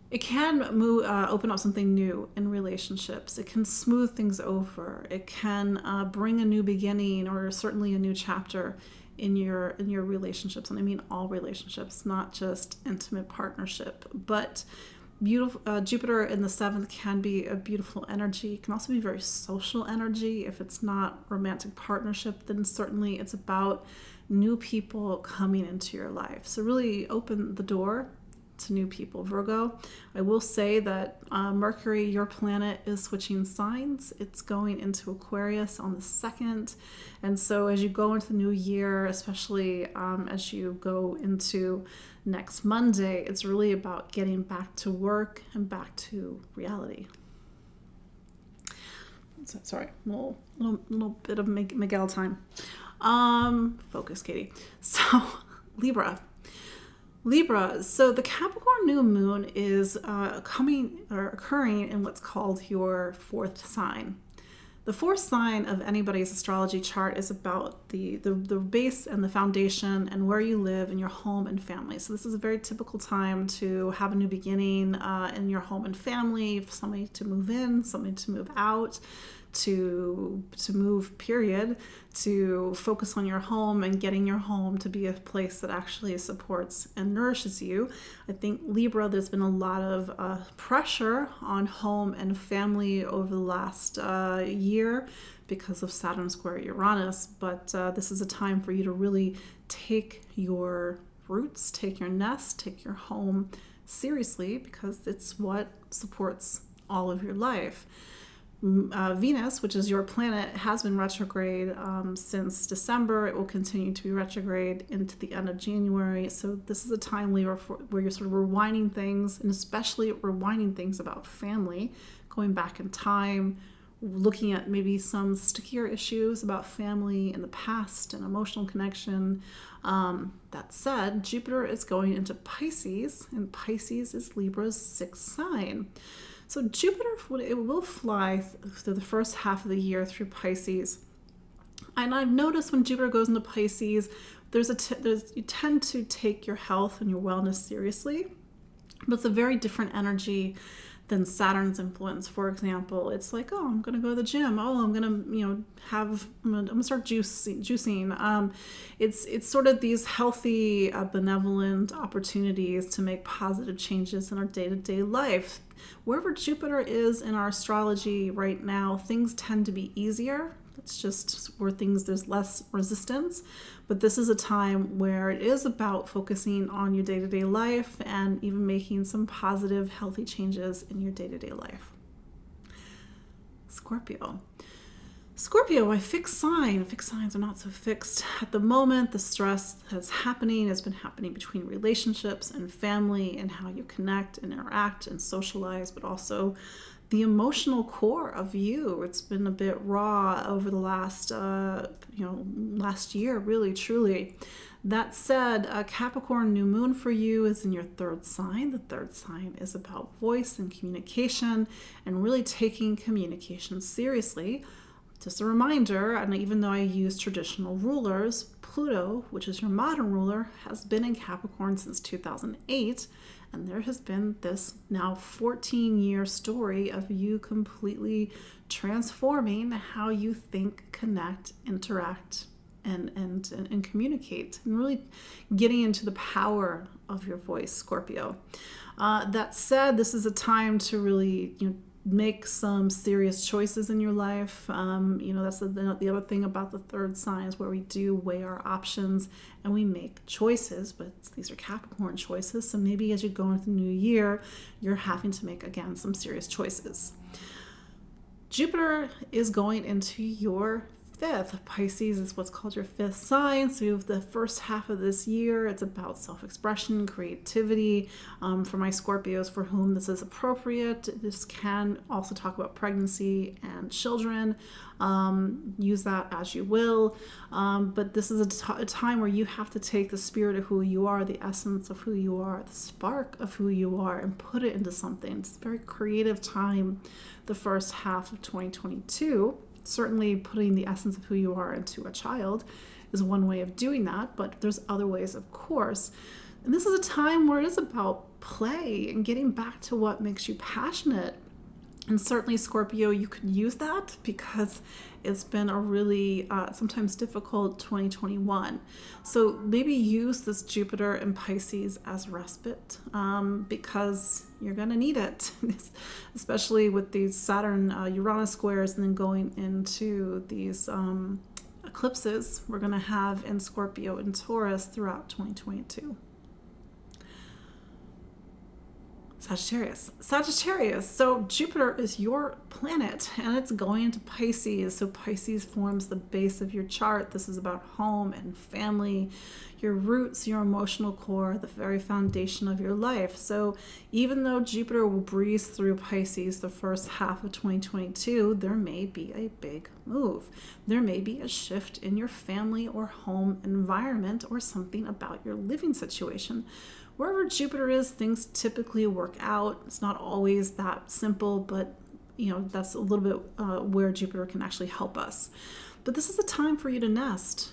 It can open up something new in relationships. It can smooth things over. It can bring a new beginning, or certainly a new chapter in your relationships. And I mean all relationships, not just intimate partnership. But beautiful Jupiter in the 7th can be a beautiful energy. It can also be very social energy. If it's not romantic partnership, then certainly it's about new people coming into your life. So really open the door to new people, Virgo. I will say that Mercury, your planet, is switching signs. It's going into Aquarius on the 2nd. And so as you go into the new year, especially as you go into next Monday, it's really about getting back to work and back to reality. So, sorry, little bit of Miguel time. Focus, Katie. So Libra, so the Capricorn new moon is occurring in what's called your 4th sign. The 4th sign of anybody's astrology chart is about the base and the foundation and where you live in your home and family. So this is a very typical time to have a new beginning in your home and family, for somebody to move in, somebody to move out, to move, period, to focus on your home and getting your home to be a place that actually supports and nourishes you. I think Libra, there's been a lot of pressure on home and family over the last year because of Saturn square Uranus, but this is a time for you to really take your roots, take your nest, take your home seriously, because it's what supports all of your life. Venus, which is your planet, has been retrograde since December. It will continue to be retrograde into the end of January. So this is a time where you're sort of rewinding things, and especially rewinding things about family, going back in time, looking at maybe some stickier issues about family in the past and emotional connection. That said, Jupiter is going into Pisces, and Pisces is Libra's sixth sign. So Jupiter, it will fly through the first half of the year through Pisces. And I've noticed when Jupiter goes into Pisces, you tend to take your health and your wellness seriously, but it's a very different energy than Saturn's influence. For example, it's like, oh, I'm going to go to the gym. Oh, I'm going to, I'm going to start juicing. It's sort of these healthy, benevolent opportunities to make positive changes in our day-to-day life. Wherever Jupiter is in our astrology right now, things tend to be easier. It's just where there's less resistance. But this is a time where it is about focusing on your day-to-day life and even making some positive, healthy changes in your day-to-day life. Scorpio, my fixed sign. Fixed signs are not so fixed. At the moment, the stress that's happening has been happening between relationships and family and how you connect and interact and socialize, but also the emotional core of you. It's been a bit raw over the last year, really, truly. That said, Capricorn new moon for you is in your third sign. The third sign is about voice and communication and really taking communication seriously. Just a reminder, and even though I use traditional rulers, Pluto, which is your modern ruler, has been in Capricorn since 2008. And there has been this now 14-year story of you completely transforming how you think, connect, interact, and communicate, and really getting into the power of your voice, Scorpio. That said, this is a time to really, make some serious choices in your life. That's the other thing about the third sign is where we do weigh our options and we make choices, but these are Capricorn choices. So maybe as you go into the new year, you're having to make, again, some serious choices. Jupiter is going into your fifth. Pisces is what's called your fifth sign. So you have the first half of this year, it's about self-expression, creativity. For my Scorpios for whom this is appropriate, this can also talk about pregnancy and children. Use that as you will. But this is a time where you have to take the spirit of who you are, the essence of who you are, the spark of who you are, and put it into something. It's a very creative time, the first half of 2022. Certainly putting the essence of who you are into a child is one way of doing that, but there's other ways, of course. And this is a time where it is about play and getting back to what makes you passionate. And certainly, Scorpio, you could use that because it's been a really sometimes difficult 2021. So maybe use this Jupiter and Pisces as respite because you're going to need it, especially with these Saturn Uranus squares and then going into these eclipses we're going to have in Scorpio and Taurus throughout 2022. Sagittarius. So Jupiter is your planet and it's going into Pisces. So Pisces forms the base of your chart. This is about home and family, your roots, your emotional core, the very foundation of your life. So even though Jupiter will breeze through Pisces the first half of 2022, there may be a big move. There may be a shift in your family or home environment or something about your living situation. Wherever Jupiter is, things typically work out. It's not always that simple, but that's a little bit where Jupiter can actually help us. But this is a time for you to nest.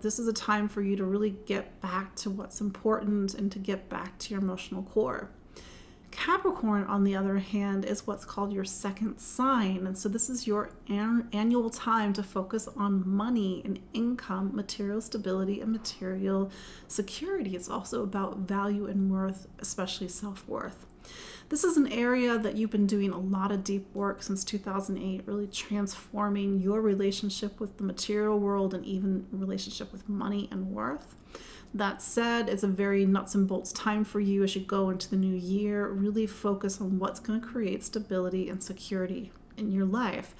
This is a time for you to really get back to what's important and to get back to your emotional core. Capricorn, on the other hand, is what's called your second sign. And so this is your annual time to focus on money and income, material stability, and material security. It's also about value and worth, especially self-worth. This is an area that you've been doing a lot of deep work since 2008, really transforming your relationship with the material world and even relationship with money and worth. That said, it's a very nuts and bolts time for you as you go into the new year. Really focus on what's going to create stability and security in your life.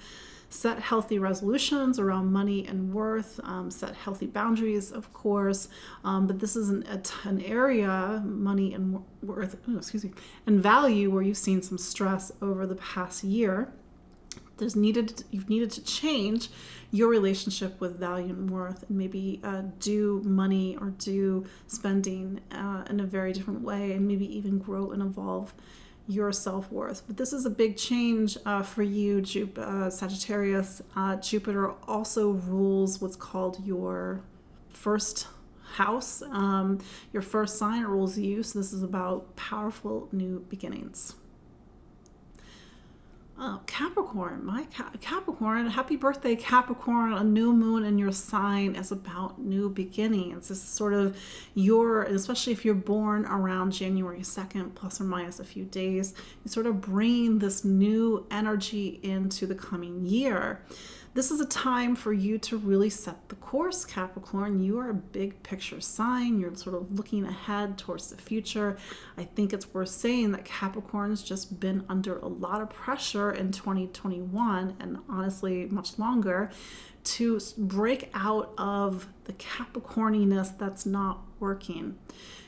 Set healthy resolutions around money and worth, set healthy boundaries, of course, but this is an area, money and worth, and value, where you've seen some stress over the past year. You've needed to change your relationship with value and worth, and maybe do money or do spending in a very different way, and maybe even grow and evolve your self-worth. But this is a big change for you, Sagittarius. Jupiter also rules what's called your first house. Your first sign rules you, so this is about powerful new beginnings. Oh, Capricorn, Capricorn, happy birthday, Capricorn. A new moon in your sign is about new beginnings. This is sort of especially if you're born around January 2nd, plus or minus a few days, you sort of bring this new energy into the coming year. This is a time for you to really set the course, Capricorn. You are a big picture sign. You're sort of looking ahead towards the future. I think it's worth saying that Capricorn's just been under a lot of pressure in 2021, and honestly much longer, to break out of the Capricorniness that's not working.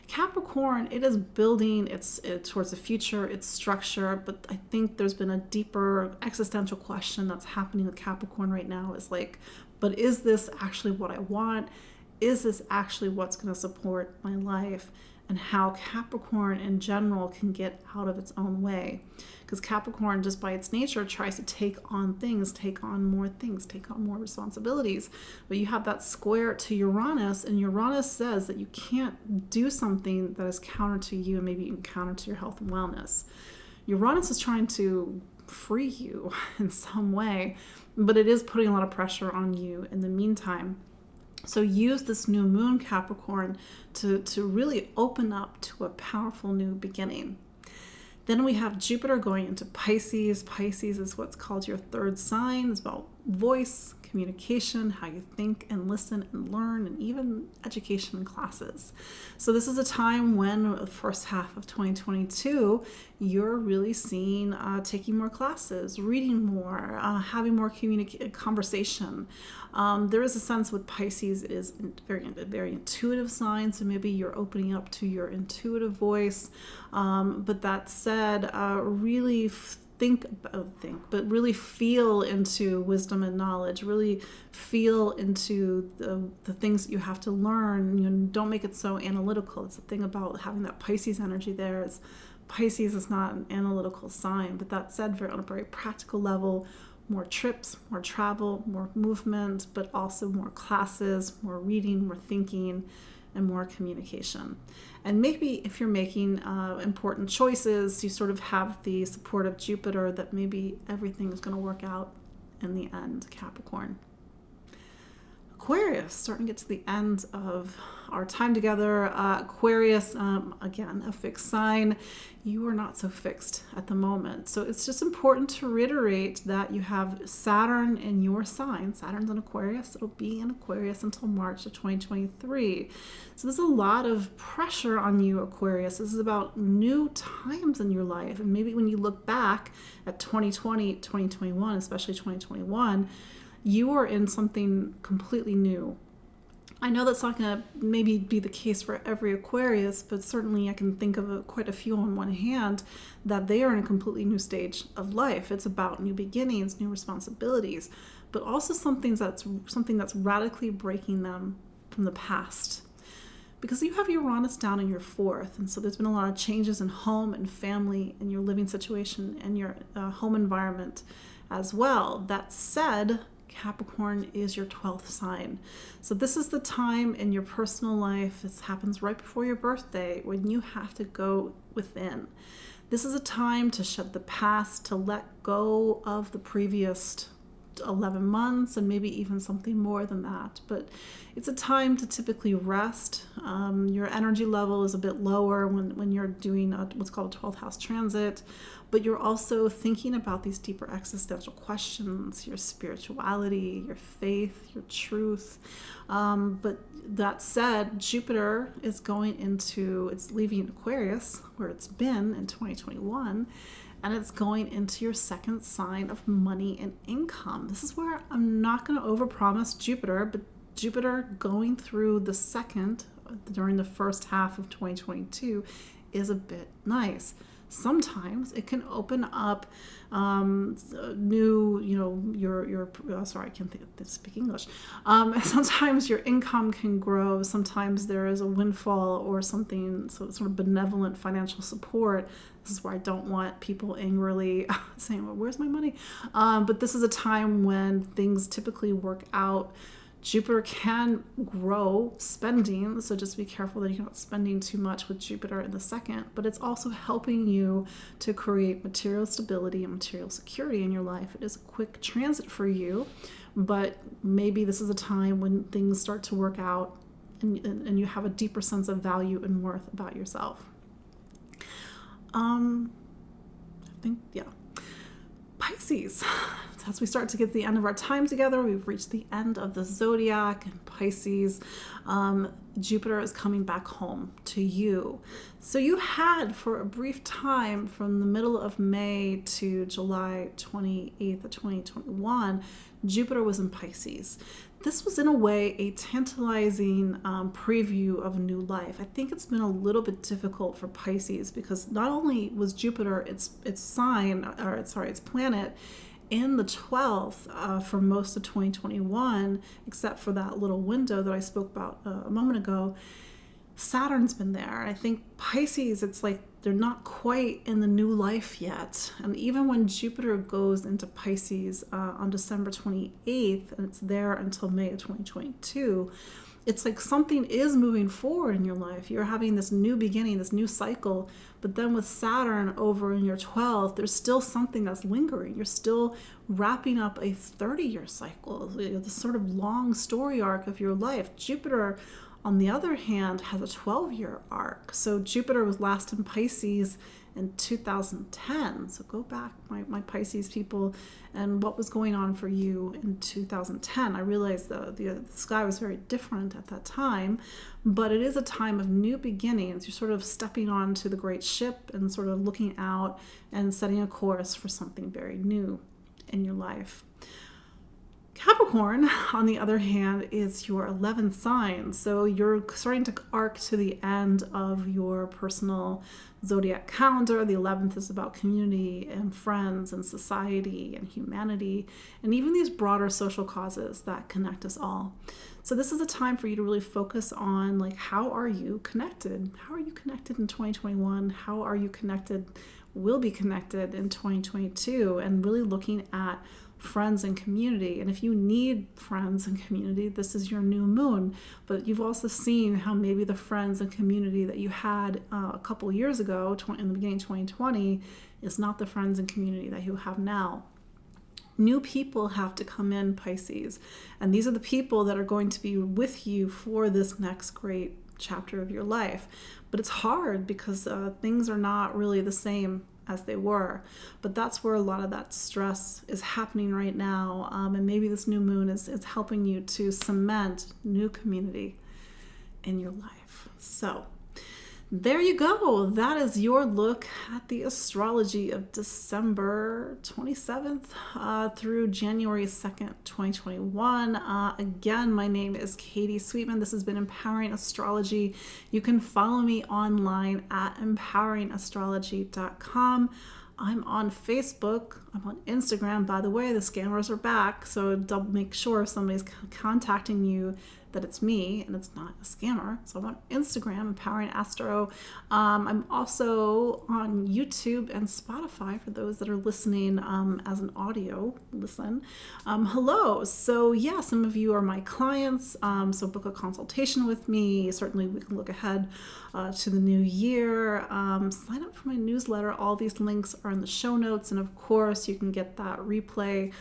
Capricorn, it is building it towards the future, its structure, but I think there's been a deeper existential question that's happening with Capricorn right now. Is like, but is this actually what I want? Is this actually what's going to support my life? And how Capricorn in general can get out of its own way. Because Capricorn, just by its nature, tries to take on more things, take on more responsibilities. But you have that square to Uranus, and Uranus says that you can't do something that is counter to you, and maybe even counter to your health and wellness. Uranus is trying to free you in some way, but it is putting a lot of pressure on you in the meantime. So use this new moon, Capricorn, to really open up to a powerful new beginning. Then we have Jupiter going into Pisces. Pisces is what's called your third sign. It's about voice, communication, how you think and listen and learn, and even education in classes. So this is a time when the first half of 2022, you're really seeing taking more classes, reading more, having more conversation. There is a sense with Pisces, it is a very intuitive sign, so maybe you're opening up to your intuitive voice. But that said, really really feel into wisdom and knowledge. Really feel into the things that you have to learn. You know, don't make it so analytical. It's the thing about having that Pisces energy there. Is Pisces is not an analytical sign, but that said, on a very practical level, more trips, more travel, more movement, but also more classes, more reading, more thinking, and more communication. And maybe if you're making important choices, you sort of have the support of Jupiter that maybe everything is going to work out in the end, Capricorn. Aquarius, starting to get to the end of our time together. Aquarius, again, a fixed sign. You are not so fixed at the moment. So it's just important to reiterate that you have Saturn in your sign. Saturn's in Aquarius. It'll be in Aquarius until March of 2023. So there's a lot of pressure on you, Aquarius. This is about new times in your life. And maybe when you look back at 2020, 2021, especially 2021, you are in something completely new. I know that's not going to maybe be the case for every Aquarius, but certainly I can think of quite a few on one hand that they are in a completely new stage of life. It's about new beginnings, new responsibilities, but also something that's radically breaking them from the past. Because you have Uranus down in your fourth, and so there's been a lot of changes in home and family and your living situation and your home environment as well. That said, Capricorn is your 12th sign. So this is the time in your personal life, this happens right before your birthday, when you have to go within. This is a time to shed the past, to let go of the previous 11 months and maybe even something more than that. But it's a time to typically rest. Your energy level is a bit lower when you're doing what's called a 12th house transit, but you're also thinking about these deeper existential questions, your spirituality, your faith, your truth. But that said, Jupiter is it's leaving Aquarius, where it's been in 2021, and it's going into your second sign of money and income. This is where I'm not going to overpromise Jupiter, but Jupiter going through the second during the first half of 2022 is a bit nice. Sometimes it can open up new, sorry, I can't speak English. Sometimes your income can grow. Sometimes there is a windfall or something, sort of benevolent financial support. This is where I don't want people angrily saying, well, where's my money? But this is a time when things typically work out. Jupiter can grow spending, so just be careful that you're not spending too much with Jupiter in the second, but it's also helping you to create material stability and material security in your life. It is a quick transit for you, but maybe this is a time when things start to work out and you have a deeper sense of value and worth about yourself. Pisces. As we start to get to the end of our time together, we've reached the end of the zodiac, and Pisces, Jupiter is coming back home to you. So you had, for a brief time, from the middle of May to July 28th of 2021, Jupiter was in Pisces. This was, in a way, a tantalizing preview of a new life. I think it's been a little bit difficult for Pisces because not only was Jupiter its planet in the 12th for most of 2021, except for that little window that I spoke about a moment ago, Saturn's been there. I think Pisces, it's like they're not quite in the new life yet. And even when Jupiter goes into Pisces on December 28th, and it's there until May of 2022, it's like something is moving forward in your life. You're having this new beginning, this new cycle. But then with Saturn over in your 12th, there's still something that's lingering. You're still wrapping up a 30-year cycle, this sort of long story arc of your life. Jupiter, on the other hand, has a 12-year arc. So Jupiter was last in Pisces in 2010. So go back, my Pisces people, and what was going on for you in 2010. I realized the sky was very different at that time, but it is a time of new beginnings. You're sort of stepping onto the great ship and sort of looking out and setting a course for something very new in your life. Capricorn, on the other hand, is your 11th sign. So you're starting to arc to the end of your personal zodiac calendar. The 11th is about community and friends and society and humanity, and even these broader social causes that connect us all. So this is a time for you to really focus on, like, how are you connected? How are you connected in 2021? How are you connected, will be connected in 2022? And really looking at friends and community. And if you need friends and community, this is your new moon. But you've also seen how maybe the friends and community that you had a couple years ago, in the beginning of 2020, is not the friends and community that you have now. New people have to come in, Pisces. And these are the people that are going to be with you for this next great chapter of your life. But it's hard because things are not really the same as they were. But that's where a lot of that stress is happening right now. And maybe this new moon is helping you to cement new community in your life. So there you go. That is your look at the astrology of December 27th through January 2nd, 2021. Again, my name is Katie Sweetman. This has been Empowering Astrology. You can follow me online at empoweringastrology.com. I'm on Facebook. I'm on Instagram. By the way, the scammers are back, so make sure if somebody's contacting you that it's me and it's not a scammer. So I'm on Instagram, Empowering Astro. I'm also on YouTube and Spotify for those that are listening as an audio listen. Hello. So yeah, some of you are my clients. So book a consultation with me. Certainly we can look ahead to the new year. Sign up for my newsletter. All these links are in the show notes. And of course, you can get that replay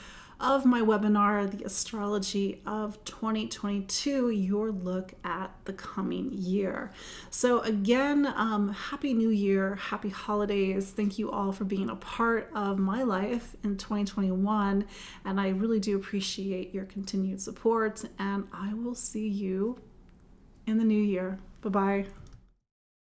of my webinar, The Astrology of 2022, your look at the coming year. So again, Happy New Year, happy holidays. Thank you all for being a part of my life in 2021. And I really do appreciate your continued support. And I will see you in the new year. Bye-bye.